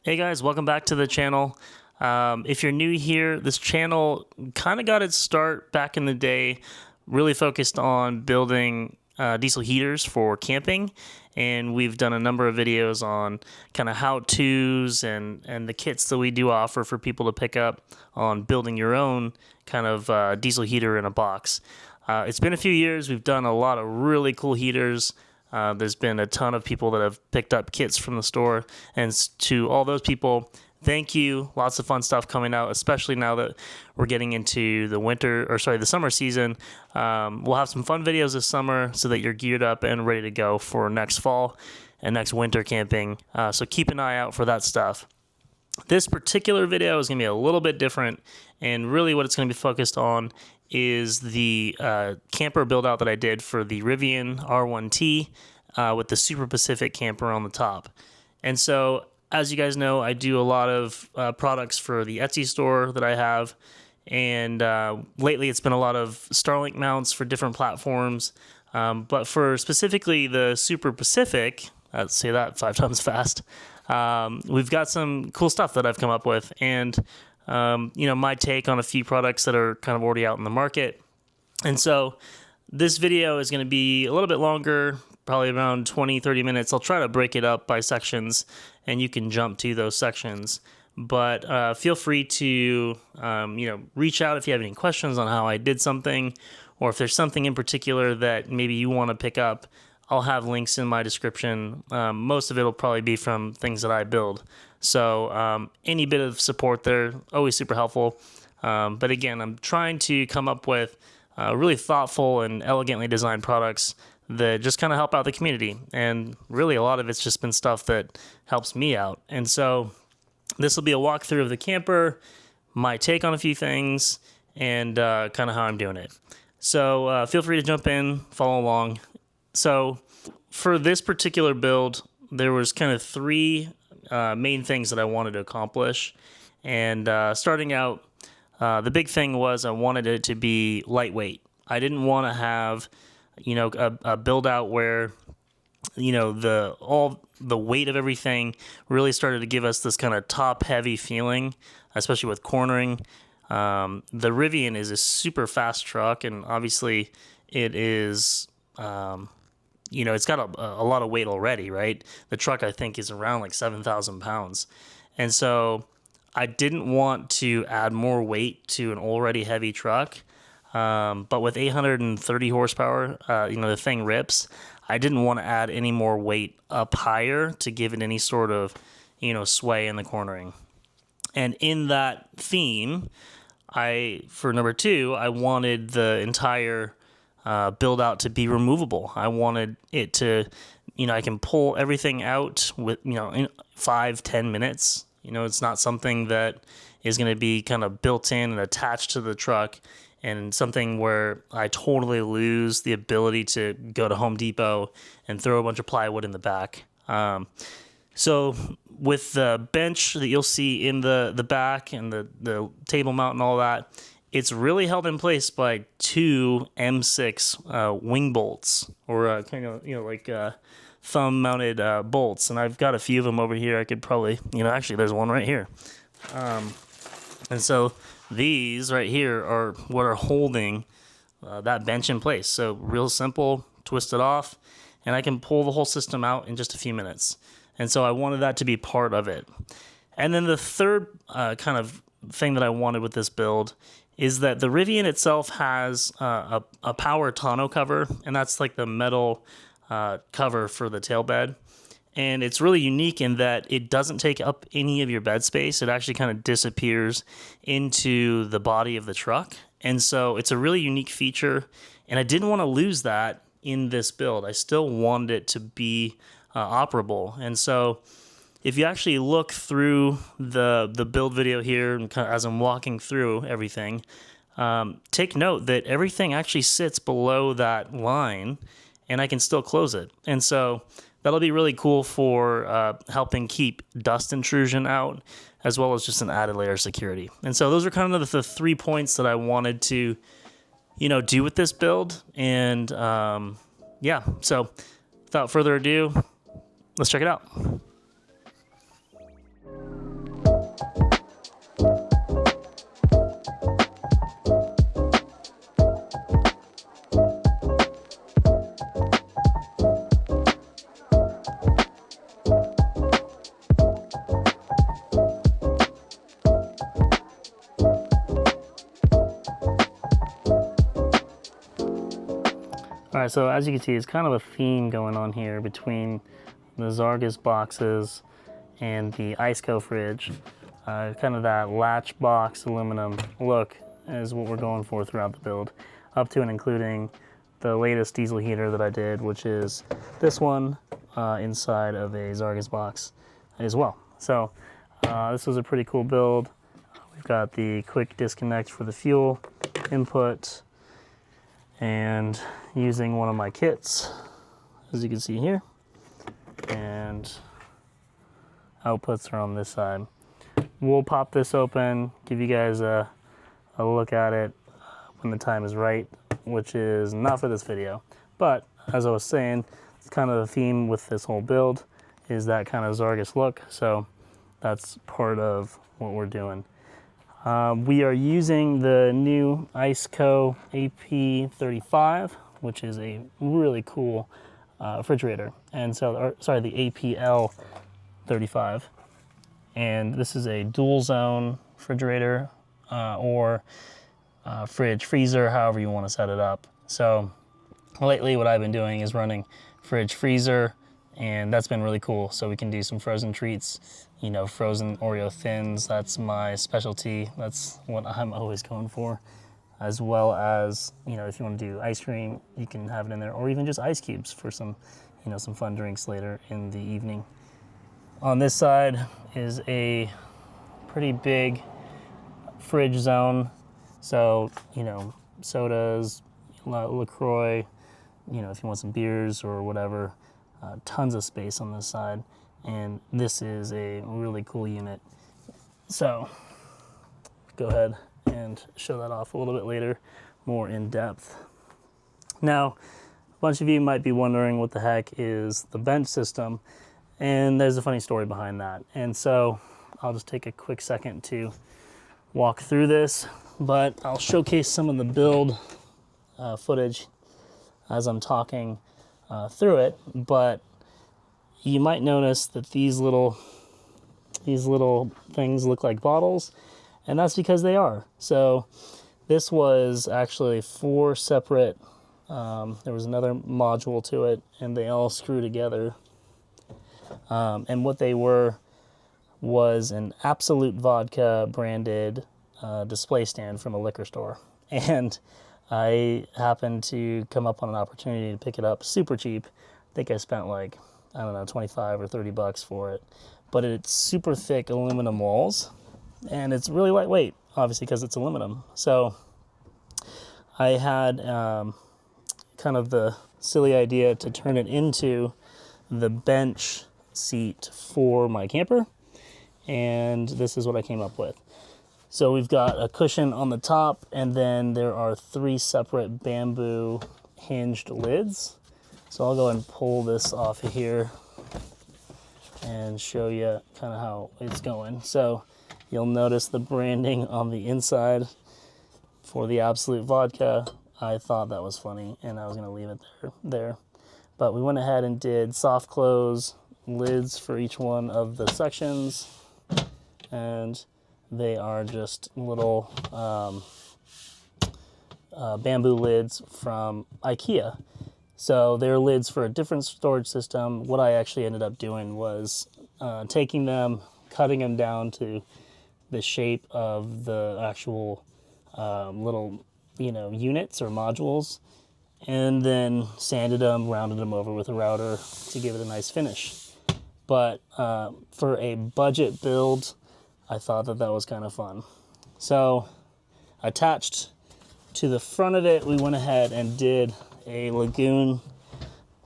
Hey guys, welcome back to the channel. If you're new here, this channel kind of got its start back in the day, really focused on building diesel heaters for camping, and we've done a number of videos on kind of how-tos and the kits that we do offer for people to pick up on building your own kind of diesel heater in a box. It's been a few years. We've done a lot of really cool heaters. There's been a ton of people that have picked up kits from the store, and to all those people, thank you. Lots of fun stuff coming out, especially now that we're getting into the summer season. We'll have some fun videos this summer so that you're geared up and ready to go for next fall and next winter camping. So keep an eye out for that stuff. This particular video is going to be a little bit different, and really what it's going to be focused on is the camper build out that I did for the Rivian R1T with the Super Pacific camper on the top. And so, as you guys know, I do a lot of products for the Etsy store that I have, and lately it's been a lot of Starlink mounts for different platforms. But for specifically the Super Pacific, let's say that 5 times fast, we've got some cool stuff that I've come up with, and my take on a few products that are kind of already out in the market. And so this video is going to be a little bit longer, probably around 20-30 minutes. I'll try to break it up by sections, and you can jump to those sections. But feel free to reach out if you have any questions on how I did something, or if there's something in particular that maybe you want to pick up. I'll have links in my description. Most of it will probably be from things that I build. So any bit of support there, always super helpful. But again, I'm trying to come up with really thoughtful and elegantly designed products that just kind of help out the community. And really a lot of it's just been stuff that helps me out. And so this will be a walkthrough of the camper, my take on a few things, and kind of how I'm doing it. So feel free to jump in, follow along. So for this particular build, there was kind of 3 main things that I wanted to accomplish. And starting out, the big thing was I wanted it to be lightweight. I didn't want to have, a build out where, all the weight of everything really started to give us this kind of top heavy feeling, especially with cornering. The Rivian is a super fast truck, and obviously it is, it's got a lot of weight already, right? The truck, I think, is around like 7,000 pounds. And so I didn't want to add more weight to an already heavy truck. But with 830 horsepower, the thing rips. I didn't want to add any more weight up higher to give it any sort of, sway in the cornering. And in that theme, for number 2, I wanted the entire build out to be removable. I wanted it to, I can pull everything out with, in 5-10 minutes. It's not something that is going to be kind of built in and attached to the truck, and something where I totally lose the ability to go to Home Depot and throw a bunch of plywood in the back. So with the bench that you'll see in the back and the table mount and all that, it's really held in place by 2 M6 wing bolts, or kind of thumb-mounted bolts. And I've got a few of them over here. I could probably, actually there's one right here. And so these right here are what are holding that bench in place. So real simple, twist it off, and I can pull the whole system out in just a few minutes. And so I wanted that to be part of it. And then the third kind of thing that I wanted with this build is that the Rivian itself has a power tonneau cover, and that's like the metal cover for the tailbed. And it's really unique in that it doesn't take up any of your bed space. It actually kind of disappears into the body of the truck. And so it's a really unique feature, and I didn't want to lose that in this build. I still wanted it to be operable. And so if you actually look through the build video here, and kind of as I'm walking through everything, take note that everything actually sits below that line, and I can still close it. And so that'll be really cool for helping keep dust intrusion out, as well as just an added layer of security. And so those are kind of the 3 points that I wanted to, do with this build. And so without further ado, let's check it out. All right, so as you can see, it's kind of a theme going on here between the Zargus boxes and the ICECO fridge. Kind of that latch box aluminum look is what we're going for throughout the build, up to and including the latest diesel heater that I did, which is this one inside of a Zargus box as well. So this was a pretty cool build. We've got the quick disconnect for the fuel input, and using one of my kits, as you can see here, and outputs are on this side. We'll pop this open, give you guys a look at it when the time is right, which is not for this video. But as I was saying, it's kind of the theme with this whole build is that kind of Zargus look. So that's part of what we're doing. We are using the new ICECO AP35, which is a really cool refrigerator. And so, sorry, the APL 35. And this is a dual zone refrigerator or fridge, freezer, however you want to set it up. So lately what I've been doing is running fridge, freezer, and that's been really cool. So we can do some frozen treats, you know, frozen Oreo thins. That's my specialty. That's what I'm always going for. As well as, you know, if you want to do ice cream, you can have it in there, or even just ice cubes for some, you know, some fun drinks later in the evening. On this side is a pretty big fridge zone. So, you know, sodas, LaCroix, you know, if you want some beers or whatever, tons of space on this side. And this is a really cool unit. So go ahead and show that off a little bit later, more in depth. Now, a bunch of you might be wondering what the heck is the bench system. And there's a funny story behind that. And so I'll just take a quick second to walk through this, but I'll showcase some of the build footage as I'm talking through it. But you might notice that these little things look like bottles, and that's because they are. So this was actually 4 separate, there was another module to it, and they all screw together. And what they were was an Absolute Vodka branded display stand from a liquor store. And I happened to come up on an opportunity to pick it up super cheap. I think I spent like, I don't know, 25 or 30 bucks for it. But it's super thick aluminum walls, and it's really lightweight, obviously, because it's aluminum. So I had kind of the silly idea to turn it into the bench seat for my camper, and this is what I came up with. So we've got a cushion on the top, and then there are 3 separate bamboo hinged lids. So I'll go and pull this off of here and show you kind of how it's going. So you'll notice the branding on the inside for the Absolute Vodka. I thought that was funny, and I was going to leave it there. But we went ahead and did soft close lids for each one of the sections, and they are just little bamboo lids from IKEA. So they're lids for a different storage system. What I actually ended up doing was taking them, cutting them down to the shape of the actual little, you know, units or modules, and then sanded them, rounded them over with a router to give it a nice finish. But for a budget build, I thought that was kind of fun. So attached to the front of it, we went ahead and did a Lagoon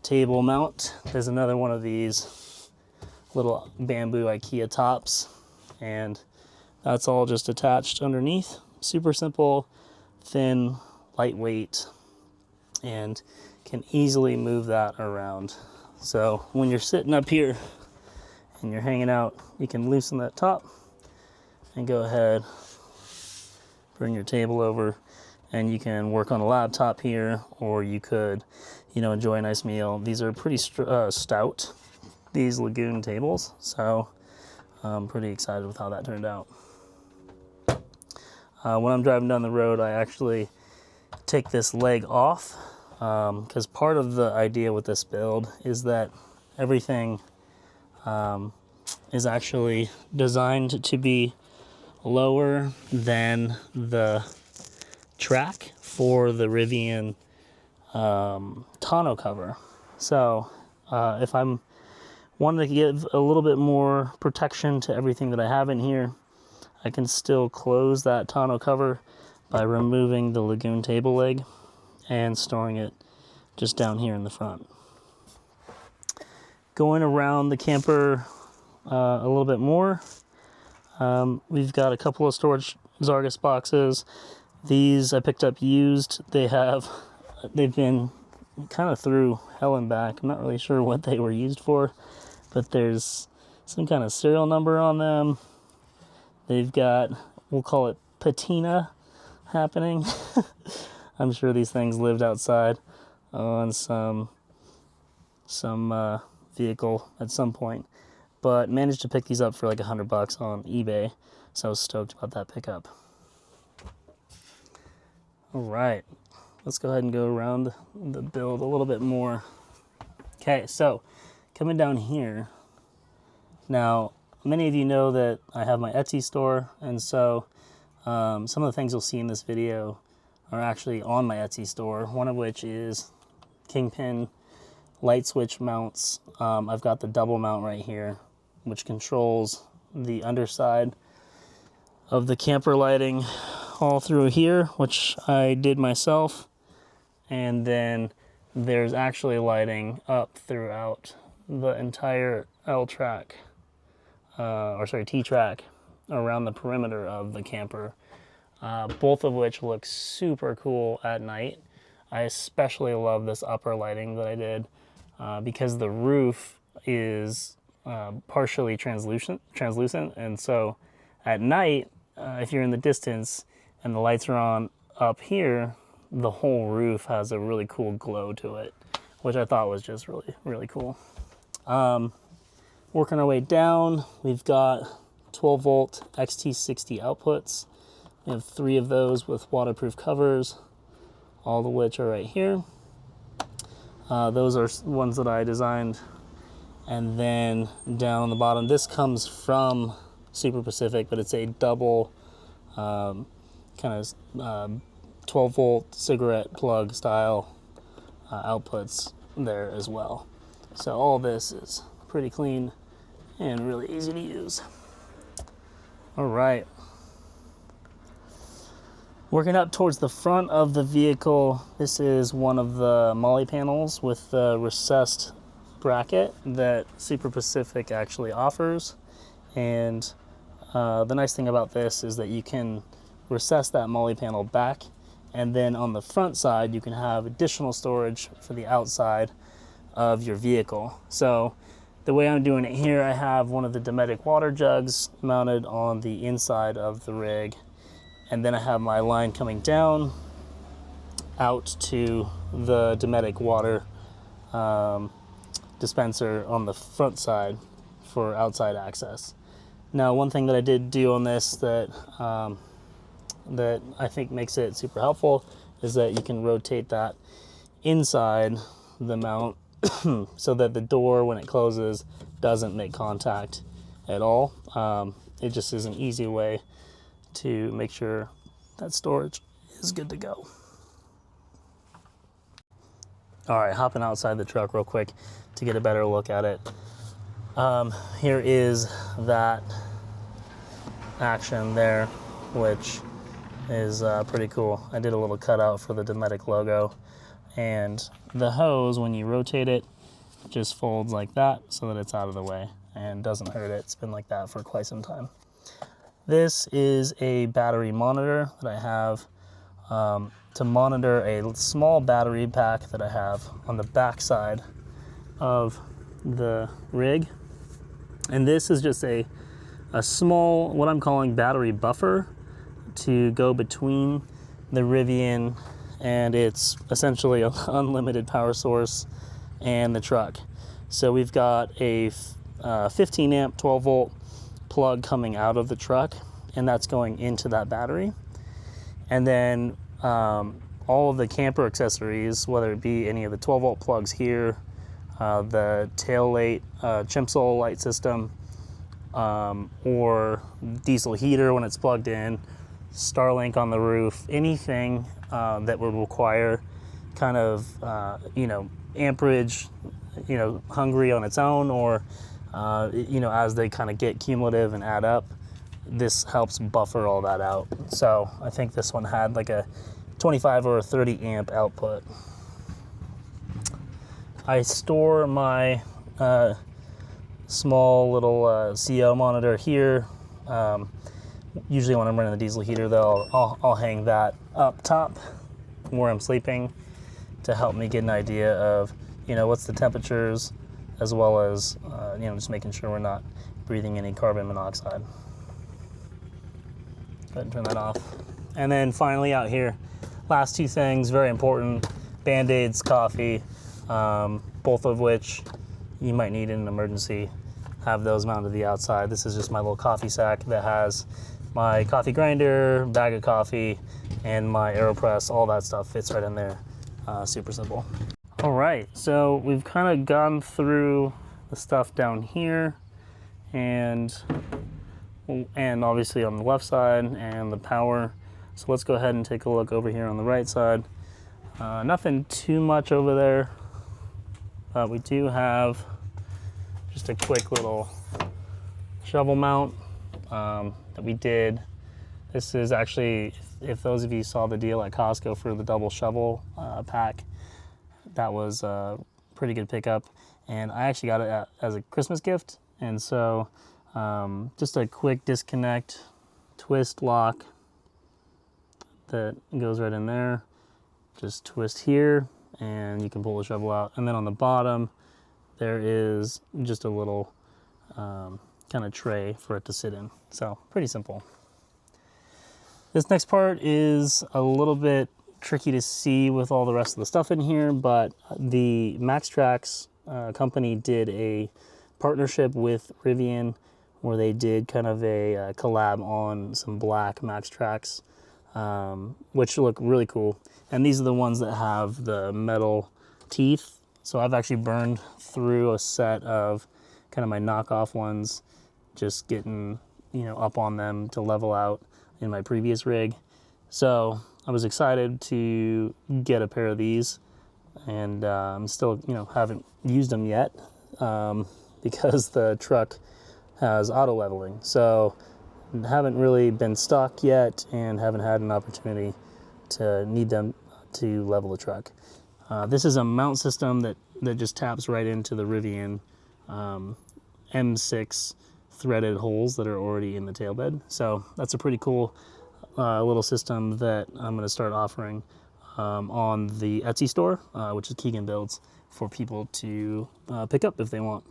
table mount. There's another one of these little bamboo IKEA tops, and that's all just attached underneath. Super simple, thin, lightweight, and can easily move that around. So when you're sitting up here and you're hanging out, you can loosen that top and go ahead, bring your table over, and you can work on a laptop here, or you could, you know, enjoy a nice meal. These are pretty stout, these Lagoon tables, so I'm pretty excited with how that turned out. When I'm driving down the road, I actually take this leg off because part of the idea with this build is that everything is actually designed to be lower than the track for the Rivian tonneau cover. So if I'm wanting to give a little bit more protection to everything that I have in here, I can still close that tonneau cover by removing the Lagoon table leg and storing it just down here in the front. Going around the camper a little bit more, we've got a couple of storage Zargus boxes. These I picked up used. They've been kind of through hell and back. I'm not really sure what they were used for, but there's some kind of serial number on them. They've got, we'll call it patina happening. I'm sure these things lived outside on some vehicle at some point, but managed to pick these up for like $100 on eBay, so I was stoked about that pickup. All right, let's go ahead and go around the build a little bit more. Okay, so coming down here, now many of you know that I have my Etsy store, and so some of the things you'll see in this video are actually on my Etsy store, one of which is Kingpin light switch mounts. I've got the double mount right here, which controls the underside of the camper lighting all through here, which I did myself. And then there's actually lighting up throughout the entire T-track around the perimeter of the camper, both of which look super cool at night. I especially love this upper lighting that I did because the roof is partially translucent, and so at night, if you're in the distance and the lights are on up here, the whole roof has a really cool glow to it, which I thought was just really, really cool. Working our way down, we've got 12 volt XT60 outputs. We have 3 of those with waterproof covers, all of which are right here. Those are ones that I designed. And then down on the bottom, this comes from Super Pacific, but it's a double kind of 12 volt cigarette plug style outputs there as well. So all this is pretty clean and really easy to use. All right. Working up towards the front of the vehicle, this is one of the Molle panels with the recessed bracket that Super Pacific actually offers. And the nice thing about this is that you can recess that Molle panel back, and then on the front side you can have additional storage for the outside of your vehicle. So the way I'm doing it here, I have one of the Dometic water jugs mounted on the inside of the rig, and then I have my line coming down out to the Dometic water dispenser on the front side for outside access. Now, one thing that I did do on this that that I think makes it super helpful is that you can rotate that inside the mount so that the door, when it closes, doesn't make contact at all. It just is an easy way to make sure that storage is good to go. All right, hopping outside the truck real quick to get a better look at it. Here is that action there, which is pretty cool. I did a little cutout for the Dometic logo, and the hose, when you rotate it, just folds like that so that it's out of the way and doesn't hurt it. It's been like that for quite some time. This is a battery monitor that I have to monitor a small battery pack that I have on the back side of the rig. And this is just a small, what I'm calling battery buffer to go between the Rivian and its essentially an unlimited power source and the truck. So we've got a 15 amp 12 volt plug coming out of the truck, and that's going into that battery. And then all of the camper accessories, whether it be any of the 12-volt plugs here, the tail light, Chimsol light system, or diesel heater when it's plugged in, Starlink on the roof, anything that would require kind of, amperage, hungry on its own, or, as they kind of get cumulative and add up, this helps buffer all that out. So I think this one had like a 25 or a 30 amp output. I store my small little CO monitor here. Usually when I'm running the diesel heater though, I'll hang that up top where I'm sleeping to help me get an idea of, what's the temperatures, as well as, just making sure we're not breathing any carbon monoxide. Go ahead and turn that off. And then finally out here, last two things, very important, Band-Aids, coffee, both of which you might need in an emergency. Have those mounted to the outside. This is just my little coffee sack that has my coffee grinder, bag of coffee, and my AeroPress. All that stuff fits right in there. Super simple. All right, so we've kind of gone through the stuff down here, and obviously on the left side and the power. So let's go ahead and take a look over here on the right side. Nothing too much over there, but we do have just a quick little shovel mount that we did. This is actually, if those of you saw the deal at Costco for the double shovel pack, that was a pretty good pickup. And I actually got it as a Christmas gift. And so just a quick disconnect, twist lock that goes right in there. Just twist here and you can pull the shovel out. And then on the bottom, there is just a little kind of tray for it to sit in. So pretty simple. This next part is a little bit tricky to see with all the rest of the stuff in here, but the MaxTrax company did a partnership with Rivian where they did kind of a collab on some black MaxTrax, which look really cool. And these are the ones that have the metal teeth. So I've actually burned through a set of kind of my knockoff ones, just getting, up on them to level out in my previous rig. So I was excited to get a pair of these, and I'm still, haven't used them yet because the truck has auto leveling. So haven't really been stuck yet and haven't had an opportunity to need them to level the truck. This is a mount system that just taps right into the Rivian M6 threaded holes that are already in the tail bed. So that's a pretty cool little system that I'm going to start offering on the Etsy store, which is Keegan Builds, for people to pick up if they want.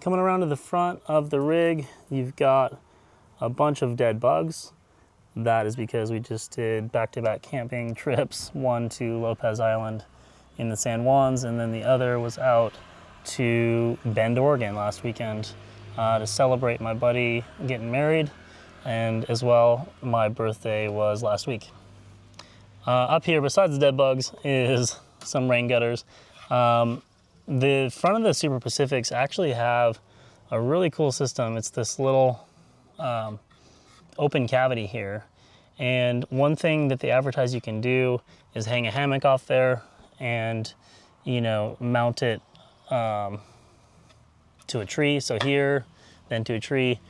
Coming around to the front of the rig, you've got a bunch of dead bugs. That is because we just did back-to-back camping trips, one to Lopez Island in the San Juans, and then the other was out to Bend, Oregon last weekend to celebrate my buddy getting married, and as well, my birthday was last week. Up here, besides the dead bugs, is some rain gutters. The front of the Super Pacifics actually have a really cool system. It's this little open cavity here. And one thing that they advertise you can do is hang a hammock off there and, mount it to a tree. So here, then to a tree.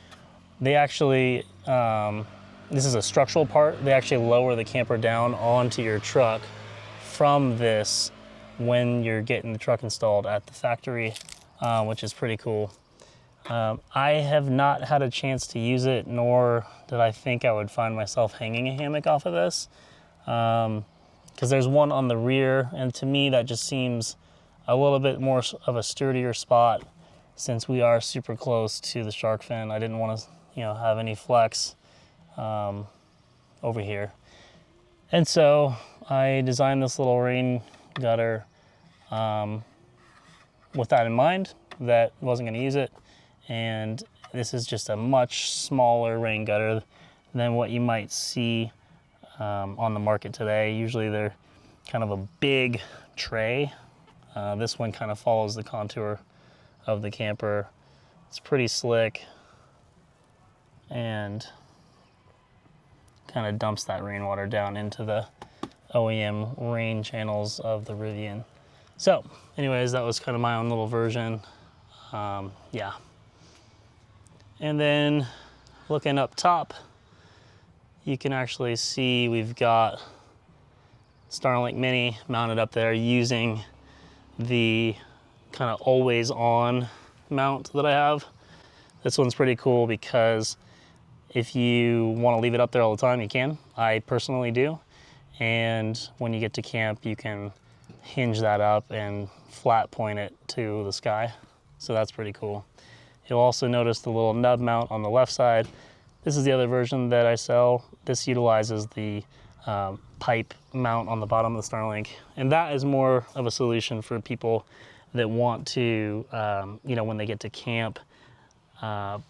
They actually, this is a structural part. They actually lower the camper down onto your truck from this when you're getting the truck installed at the factory, which is pretty cool. I have not had a chance to use it, nor did I think I would find myself hanging a hammock off of this, because there's one on the rear, and to me that just seems a little bit more of a sturdier spot since we are super close to the shark fin. I didn't want to, have any flex over here. And so I designed this little rain gutter with that in mind, that I wasn't going to use it. And this is just a much smaller rain gutter than what you might see on the market today. Usually they're kind of a big tray. This one kind of follows the contour of the camper. It's pretty slick and kind of dumps that rainwater down into the OEM rain channels of the Rivian. So anyways, that was kind of my own little version. Yeah. And then looking up top, you can actually see we've got Starlink Mini mounted up there using the kind of always on mount that I have. This one's pretty cool because if you want to leave it up there all the time, you can. I personally do. And when you get to camp, you can hinge that up and flat point it to the sky. So that's pretty cool. You'll also notice the little nub mount on the left side. This is the other version that I sell. This utilizes the pipe mount on the bottom of the Starlink. And that is more of a solution for people that want to, you know, when they get to camp,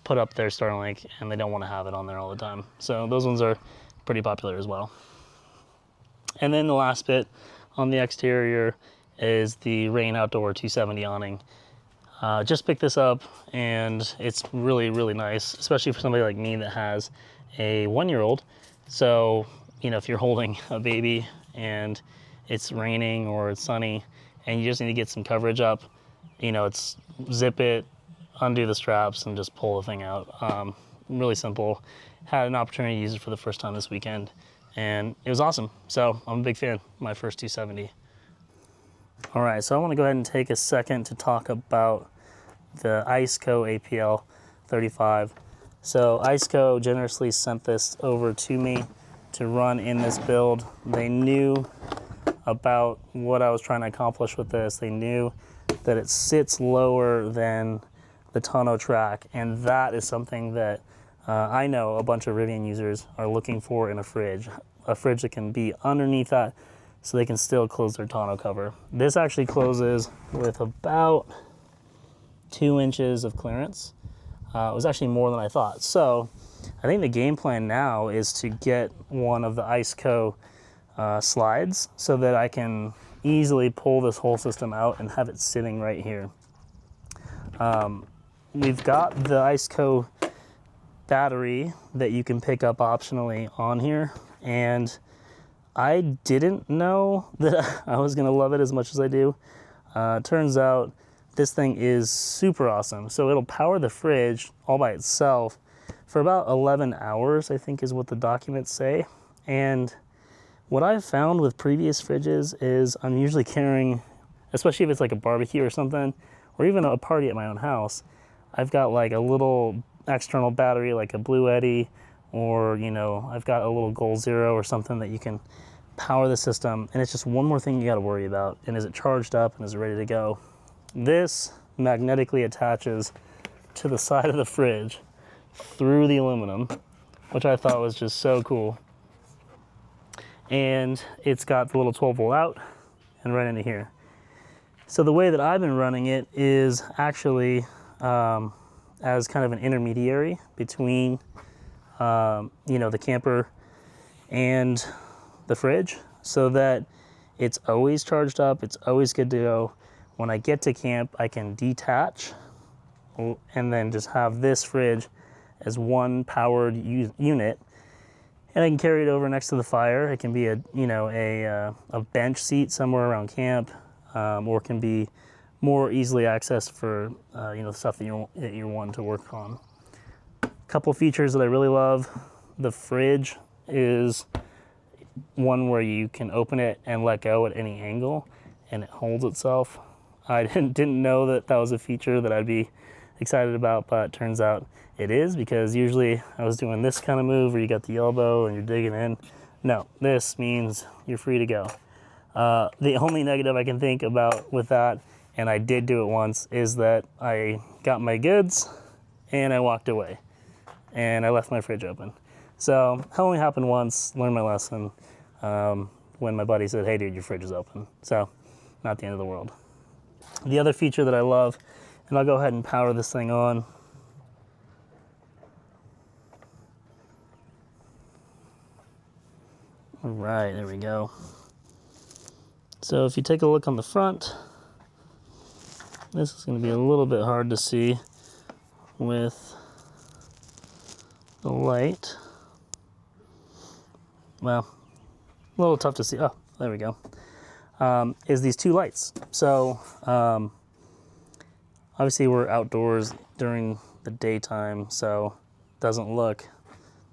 put up their Starlink and they don't want to have it on there all the time. So those ones are pretty popular as well. And then the last bit on the exterior is the Rain Outdoor 270 awning. Just picked this up and it's really, really nice, especially for somebody like me that has a 1-year-old. So, you know, if you're holding a baby and it's raining or it's sunny and you just need to get some coverage up, you know, it's zip it, undo the straps and just pull the thing out. Really simple. Had an opportunity to use it for the first time this weekend and it was awesome. So I'm a big fan, my first 270. All right, so I want to go ahead and take a second to talk about the ICECO APL 35. So ICECO generously sent this over to me to run in this build. They knew about what I was trying to accomplish with this. They knew that it sits lower than the Tonneau track, and that is something that I know a bunch of Rivian users are looking for in a fridge that can be underneath that so they can still close their tonneau cover. This actually closes with about 2 inches of clearance. It was actually more than I thought. So I think the game plan now is to get one of the ICECO slides so that I can easily pull this whole system out and have it sitting right here. We've got the ICECO battery that you can pick up optionally on here, and I didn't know that I was gonna love it as much as I do. Turns out this thing is super awesome. So it'll power the fridge all by itself for about 11 hours, I think is what the documents say. And what I've found with previous fridges is I'm usually carrying, especially if it's like a barbecue or something, or even a party at my own house, I've got like a little external battery, like a Blue Eddy, or, you know, I've got a little Goal Zero or something that you can power the system, and it's just one more thing you got to worry about. And is it charged up and is it ready to go? This magnetically attaches to the side of the fridge through the aluminum, which I thought was just so cool. And it's got the little 12-volt out and right into here. So the way that I've been running it is actually as kind of an intermediary between you know, the camper and the fridge, so that it's always charged up, it's always good to go. When I get to camp, I can detach and then just have this fridge as one powered unit, and I can carry it over next to the fire. It can be a, you know, a bench seat somewhere around camp, or it can be more easily accessed for you know, the stuff that you're wanting to work on. A couple features that I really love: the fridge is one where you can open it and let go at any angle, and it holds itself. I didn't know that that was a feature that I'd be excited about, but it turns out it is, because usually I was doing this kind of move where you got the elbow and you're digging in. No, this means you're free to go. The only negative I can think about with that, and I did do it once, is that I got my goods and I walked away and I left my fridge open. So it only happened once, learned my lesson, when my buddy said, "Hey dude, your fridge is open." So not the end of the world. The other feature that I love, and I'll go ahead and power this thing on. All right, there we go. So if you take a look on the front, this is going to be a little bit hard to see with the light. Well, a little tough to see. Oh, there we go. Is these two lights. So obviously we're outdoors during the daytime, so it doesn't look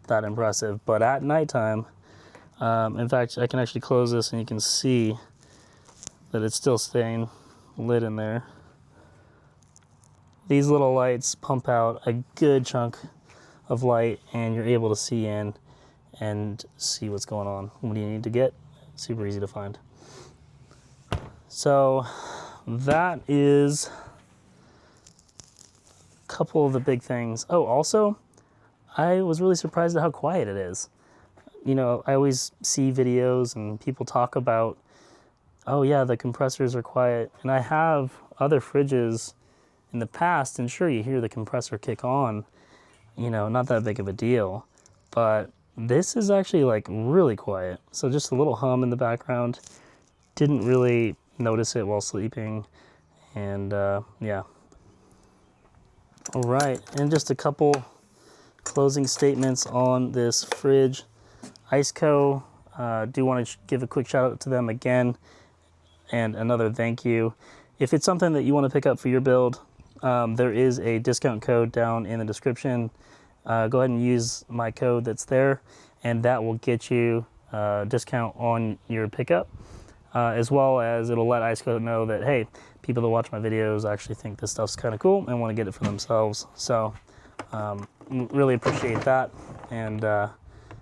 that impressive. But at nighttime, in fact, I can actually close this and you can see that it's still staying lit in there. These little lights pump out a good chunk of light and you're able to see in and see what's going on. What do you need to get? Super easy to find. So that is a couple of the big things. Oh, also, I was really surprised at how quiet it is. You know, I always see videos and people talk about, oh yeah, the compressors are quiet. And I have other fridges in the past, and sure, you hear the compressor kick on, you know, not that big of a deal. But this is actually like really quiet. So just a little hum in the background. Didn't really notice it while sleeping. And yeah. All right, and just a couple closing statements on this fridge. ICECO, do want to give a quick shout out to them again and another thank you. If it's something that you want to pick up for your build, there is a discount code down in the description. Go ahead and use my code that's there and that will get you a discount on your pickup, as well as it'll let ICECO know that, hey, people that watch my videos actually think this stuff's kind of cool and want to get it for themselves. So really appreciate that. And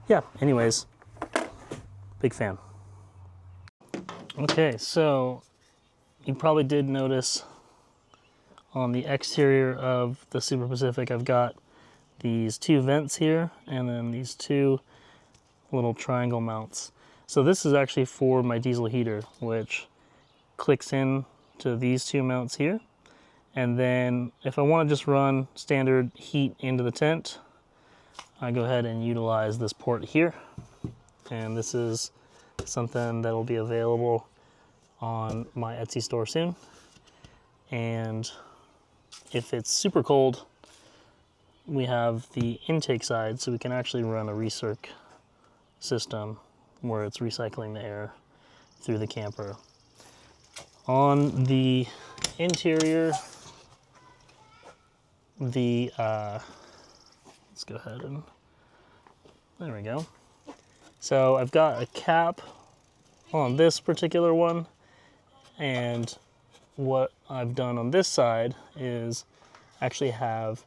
yeah, anyways, big fan. Okay, so you probably did notice on the exterior of the Super Pacific, I've got these two vents here and then these two little triangle mounts. So this is actually for my diesel heater, which clicks in to these two mounts here. And then if I want to just run standard heat into the tent, I go ahead and utilize this port here. And this is something that will be available on my Etsy store soon. And if it's super cold, we have the intake side, so we can actually run a recirc system where it's recycling the air through the camper. On the interior, the let's go ahead and there we go. So I've got a cap on this particular one, and what I've done on this side is actually have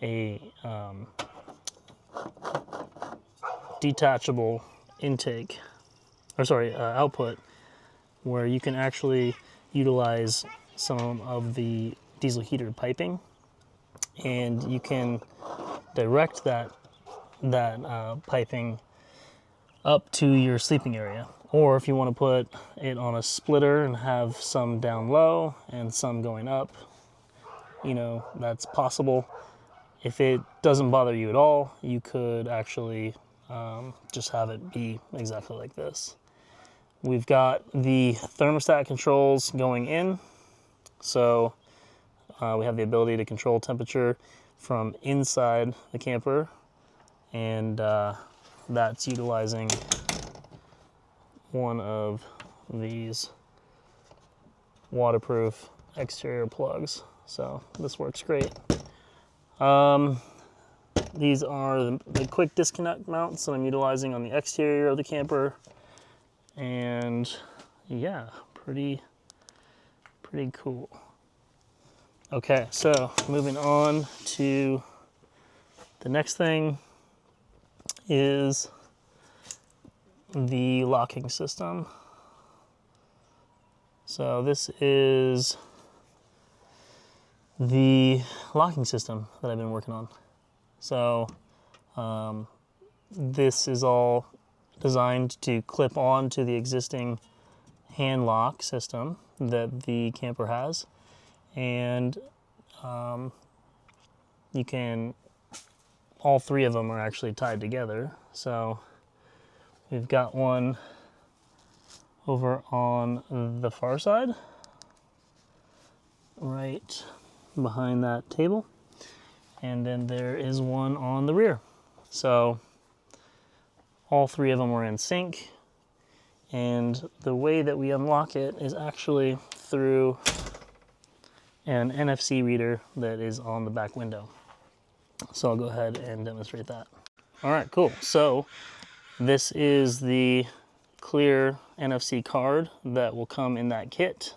a detachable intake, or sorry, output, where you can actually utilize some of the diesel heater piping, and you can direct that piping up to your sleeping area. Or if you want to put it on a splitter and have some down low and some going up, you know, that's possible. If it doesn't bother you at all, you could actually just have it be exactly like this. We've got the thermostat controls going in, so we have the ability to control temperature from inside the camper, and that's utilizing one of these waterproof exterior plugs. So this works great. These are the quick disconnect mounts that I'm utilizing on the exterior of the camper. And yeah, pretty cool. Okay, so moving on to the next thing is the locking system. So this is the locking system that I've been working on. So this is all designed to clip on to the existing hand lock system that the camper has, and you can, all three of them are actually tied together. So We've got one over on the far side, right behind that table. And then there is one on the rear. So all three of them are in sync. And the way that we unlock it is actually through an NFC reader that is on the back window. So I'll go ahead and demonstrate that. All right, cool. So this is the clear NFC card that will come in that kit.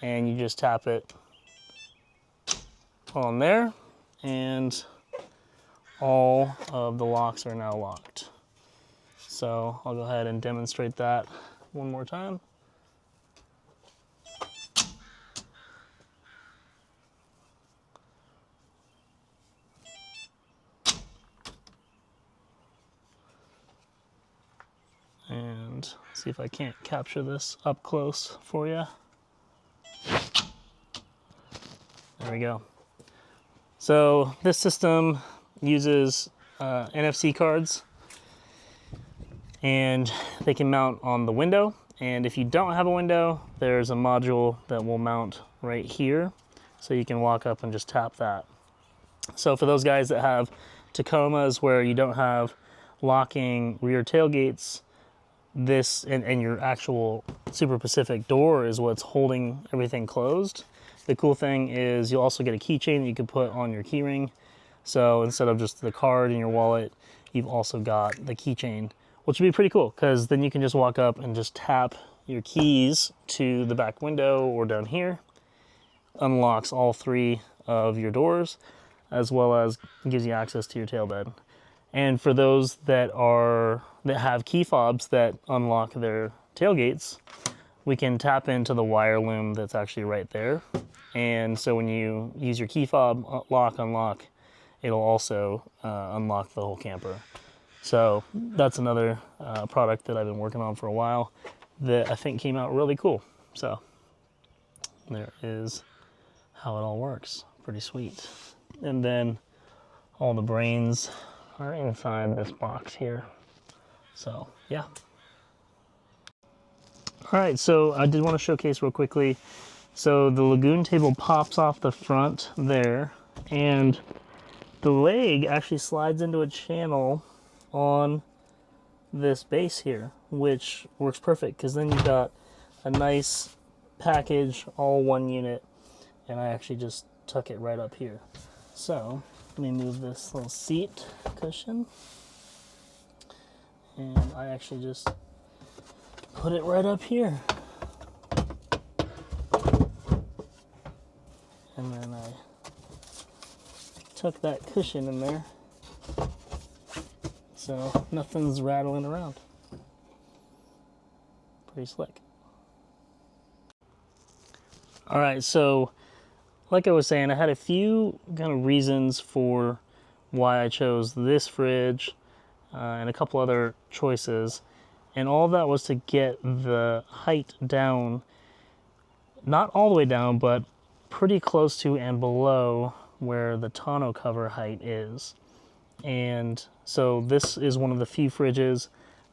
And you just tap it on there, and all of the locks are now locked. So I'll go ahead and demonstrate that one more time. And see if I can't capture this up close for you. There we go. So this system uses NFC cards, and they can mount on the window. And if you don't have a window, there's a module that will mount right here. So you can walk up and just tap that. So for those guys that have Tacomas where you don't have locking rear tailgates, this and your actual Super Pacific door is what's holding everything closed. The cool thing is you'll also get a keychain that you can put on your keyring. So instead of just the card in your wallet, you've also got the keychain, which would be pretty cool because then you can just walk up and just tap your keys to the back window or down here. Unlocks all three of your doors, as well as gives you access to your tail bed. And for those that have key fobs that unlock their tailgates, we can tap into the wire loom that's actually right there. And so when you use your key fob unlock, it'll also unlock the whole camper. So that's another product that I've been working on for a while that I think came out really cool. So there is how it all works. Pretty sweet. And then all the brains are inside this box here. So yeah. All right, so I did want to showcase real quickly. So the Lagoon table pops off the front there, and the leg actually slides into a channel on this base here, which works perfect because then you've got a nice package, all one unit, and I actually just tuck it right up here. So let me move this little seat cushion, and I actually just put it right up here. And then I tuck that cushion in there so nothing's rattling around. Pretty slick. All right, so like I was saying, I had a few kind of reasons for why I chose this fridge and a couple other choices. And all that was to get the height down, not all the way down, but pretty close to and below where the tonneau cover height is. And so this is one of the few fridges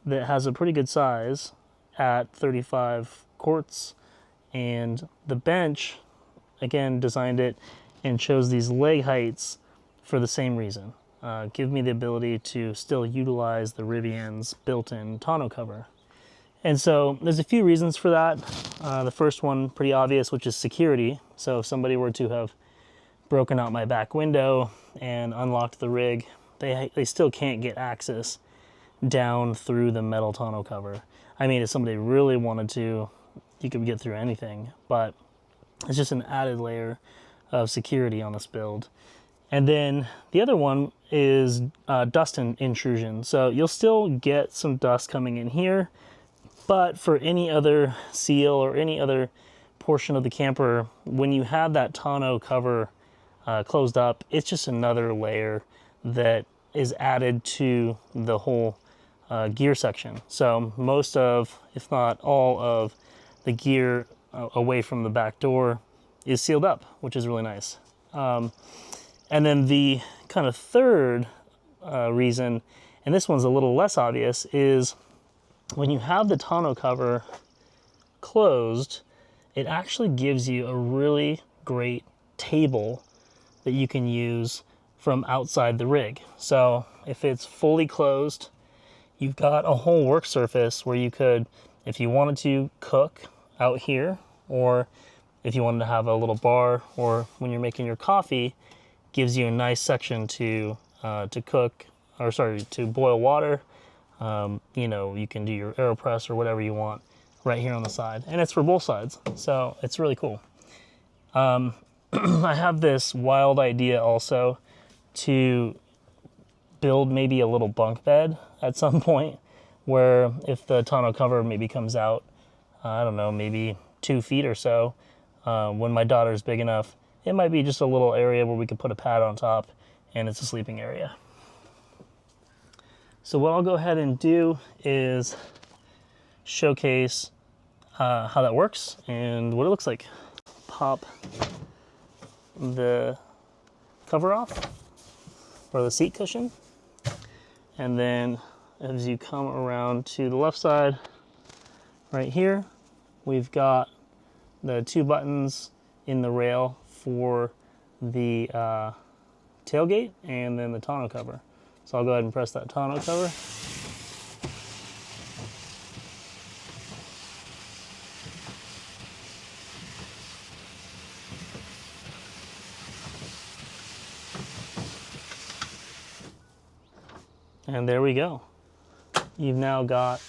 that has a pretty good size at 35 quarts. And the bench, again, designed it and chose these leg heights for the same reason. Give me the ability to still utilize the Rivian's built-in tonneau cover. And so there's a few reasons for that. The first one, pretty obvious, which is security. So if somebody were to have broken out my back window and unlocked the rig, they still can't get access down through the metal tonneau cover. I mean, if somebody really wanted to, you could get through anything, but it's just an added layer of security on this build. And then the other one is dust intrusion. So you'll still get some dust coming in here, but for any other seal or any other portion of the camper, when you have that tonneau cover closed up, it's just another layer that is added to the whole gear section. So most of, if not all of, the gear away from the back door is sealed up, which is really nice. And then the kind of third reason, and this one's a little less obvious, is when you have the tonneau cover closed, it actually gives you a really great table that you can use from outside the rig. So if it's fully closed, you've got a whole work surface where you could, if you wanted to cook out here, or if you wanted to have a little bar, or when you're making your coffee, gives you a nice section to cook, or sorry, to boil water. You know, you can do your AeroPress or whatever you want right here on the side, and it's for both sides, so it's really cool. I have this wild idea also to build maybe a little bunk bed at some point, where if the tonneau cover maybe comes out, I don't know, maybe 2 feet or so, when my daughter's big enough, it might be just a little area where we could put a pad on top and it's a sleeping area. So what I'll go ahead and do is showcase how that works and what it looks like. Pop the cover off, or the seat cushion, and then as you come around to the left side right here, we've got the 2 buttons in the rail for the tailgate and then the tonneau cover. So I'll go ahead and press that tonneau cover. And there we go. You've now got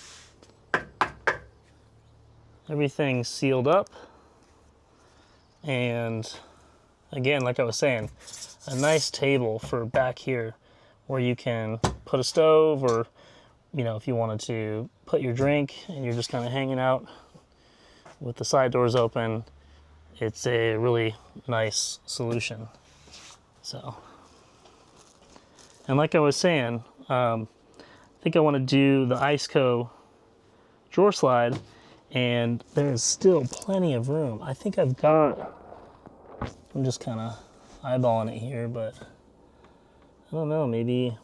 everything sealed up. And again, like I was saying, a nice table for back here where you can put a stove, or, you know, if you wanted to put your drink and you're just kind of hanging out with the side doors open, it's a really nice solution. So, and like I was saying, I think I want to do the ICECO drawer slide, and there's still plenty of room. I think I've got, I'm just kind of eyeballing it here, but I don't know, maybe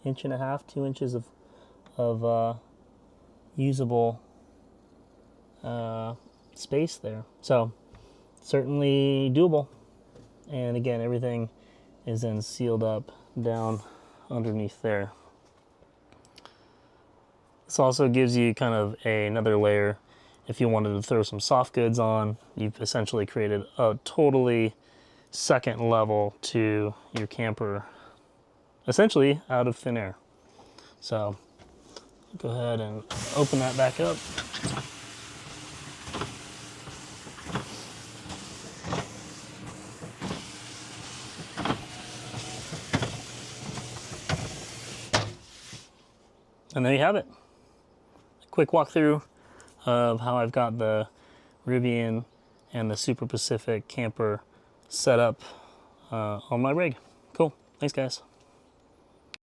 1.5 inches, 2 inches of usable space there. So certainly doable. And again, everything is then sealed up down underneath there. This also gives you kind of another layer. If you wanted to throw some soft goods on, you've essentially created a totally second level to your camper, essentially out of thin air. So go ahead and open that back up. And there you have it. A quick walkthrough of how I've got the Rivian and the Super Pacific camper set up on my rig. Cool. Thanks, guys.